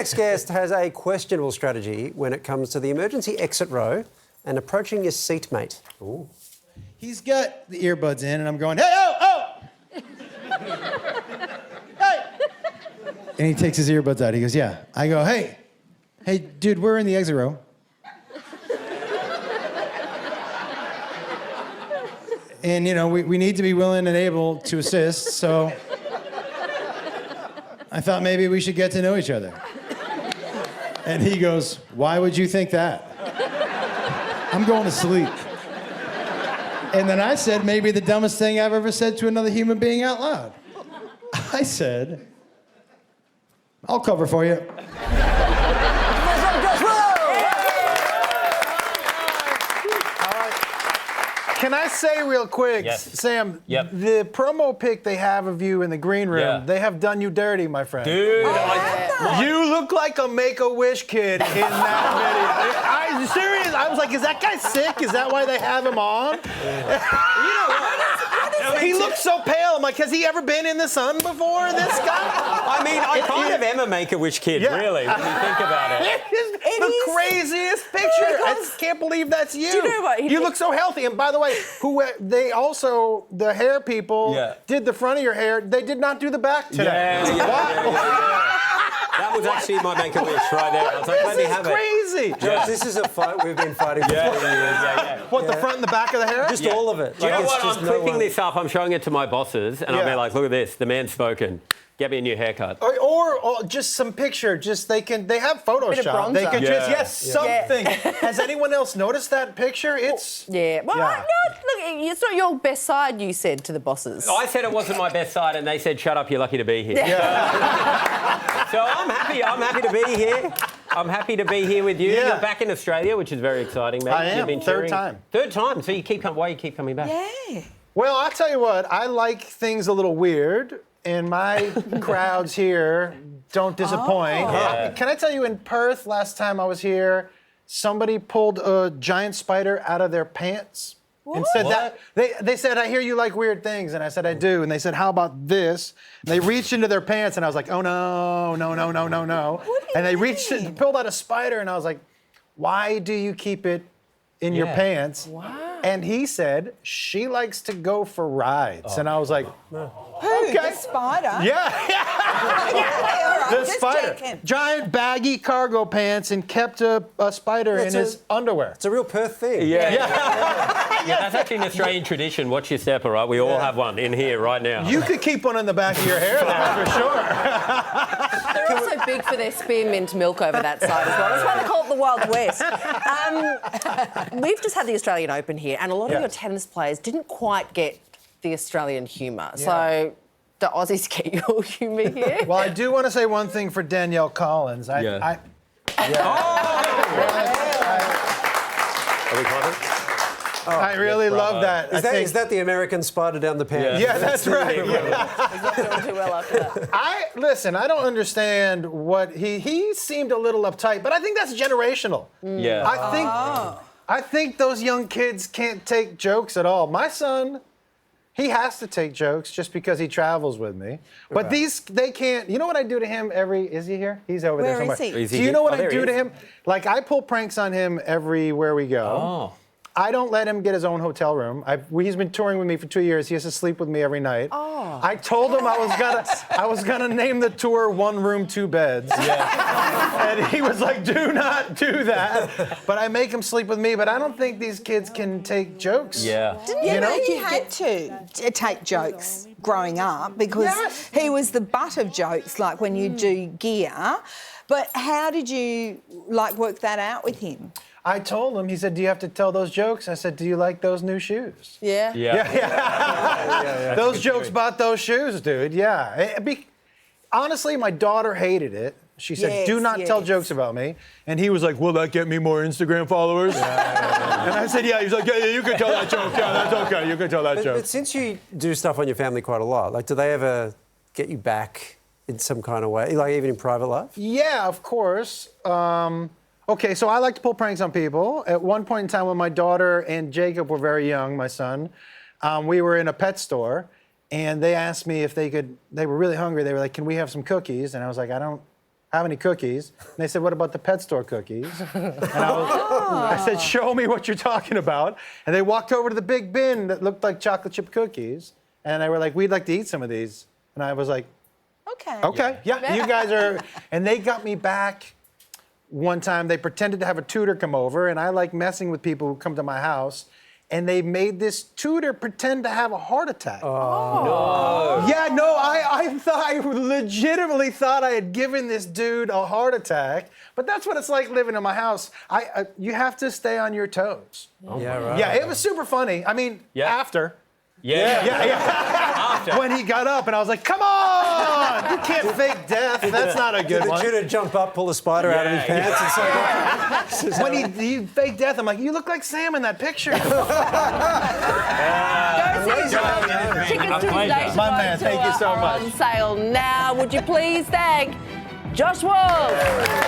Next guest has a questionable strategy when it comes to the emergency exit row and approaching your seatmate. Ooh. He's got the earbuds in, and I'm going, hey, oh! Hey! And he takes his earbuds out. He goes, yeah. I go, hey, dude, we're in the exit row. And, you know, we need to be willing and able to assist, so I thought maybe we should get to know each other. And he goes, why would you think that? I'm going to sleep. And then I said maybe the dumbest thing I've ever said to another human being out loud. I said, I'll cover for you. Can I say real quick, Yes. Sam, Yep. the promo pic they have of you in the green room, they have done you dirty, my friend. Dude, You look like a Make-A-Wish kid in that video. I'm serious. I was like, is that guy sick? Is that why they have him on? you know what? He looks so pale. I'm like, has he ever been in the sun before, this guy? I mean, I kind of am a Make-A-Wish kid, really, when you think about it. The craziest picture. I can't believe that's you. Do you know what? You look so healthy. And by the way, they also, the hair people did the front of your hair. They did not do the back today. Yeah. That was actually my Make-A-Wish right there. I was like, let me have it. Crazy. Josh, this is a fight we've been fighting for 40 years. What, the front and the back of the hair? Just all of it. Do you know what? I'm clipping one. this up. I'm showing it to my bosses, and I'll be like, look at this. The man's spoken. Get me a new haircut. Or just some picture. Just they have Photoshop. They could something. Has anyone else noticed that picture? It's Well, look, it's not your best side. You said to the bosses. I said it wasn't my best side, and they said, "Shut up, you're lucky to be here." So I'm happy. I'm happy to be here. I'm happy to be here with you. Yeah. You're back in Australia, which is very exciting, mate. I am. You've been Third touring. time. Third time. So you keep coming. Why you keep coming back? Yeah. Well, I'll tell you what. I like things a little weird, and my crowds here don't disappoint. Yeah. Can I tell you, in Perth, last time I was here, somebody pulled a giant spider out of their pants. And said that they said, I hear you like weird things, and I said I do, and they said, how about this? And they reached into their pants, and I was like, oh no. And they reached and pulled out a spider, and I was like, why do you keep it in your pants? Wow. And he said she likes to go for rides, and I was like, Who? The spider? yeah. All right, The just spider, checking. giant baggy cargo pants, and kept a spider in his underwear. It's a real Perth thing. Yeah, that's actually an Australian tradition. Watch your step, all right? We all have one in here right now. You could keep one in the back of your hair there, for sure. They're also big for their spearmint milk over that side as well. That's why they call it the Wild West. We've just had the Australian Open here, and a lot of your tennis players didn't quite get the Australian humour. So the Aussies get your humour here? Well, I do want to say one thing for Danielle Collins. Are we caught I really love that. Is that the American spider down the pants? Yeah, that's right. Yeah. He's not doing too well after that. I don't understand what he seemed a little uptight, but I think that's generational. Yeah. I think those young kids can't take jokes at all. My son, he has to take jokes just because he travels with me. But they can't. You know what I do to him is he here? He's over there somewhere. Where is he? Do you know what I there do he to is. him? Like, I pull pranks on him everywhere we go. Oh. I don't let him get his own hotel room. He's been touring with me for 2 years. He has to sleep with me every night. Oh. I told him I was gonna name the tour 1 room 2 beds. Yeah. And he was like, do not do that. But I make him sleep with me. But I don't think these kids can take jokes. Yeah. Didn't you know you had to take jokes growing up because he was the butt of jokes, like when you do gear. But how did you work that out with him? I told him, he said, do you have to tell those jokes? I said, do you like those new shoes? Yeah? Yeah. Those jokes about those shoes, dude. Yeah. Honestly, my daughter hated it. She said, do not tell jokes about me. And he was like, will that get me more Instagram followers? And I said, yeah. He's like, yeah, you can tell that joke. Yeah, that's okay. You can tell that joke. But since you do stuff on your family quite a lot, like, do they ever get you back in some kind of way, like even in private life? Yeah, of course. Okay, so I like to pull pranks on people. At one point in time when my daughter and Jacob were very young, my son, we were in a pet store, and they asked me if they were really hungry. They were like, can we have some cookies? And I was like, I don't have any cookies? And they said, what about the pet store cookies? And I said, show me what you're talking about. And they walked over to the big bin that looked like chocolate chip cookies. And they were like, we'd like to eat some of these. And I was like, okay, yeah, you guys are. And they got me back one time. They pretended to have a tutor come over, and I like messing with people who come to my house. And they made this tutor pretend to have a heart attack. No. Yeah, no, I legitimately thought I had given this dude a heart attack. But that's what it's like living in my house. You have to stay on your toes. Yeah, right. Yeah, it was super funny. I mean, after. Yeah. After. When he got up, and I was like, come on! You can't fake death. That's not a good Did the one. tutor jump up, pull a spider out of his pants and say, When he faked death, I'm like, you look like Sam in that picture. Tickets to his nationwide My man, thank you tour so are much. on sale now. Would you please thank Josh Walsh?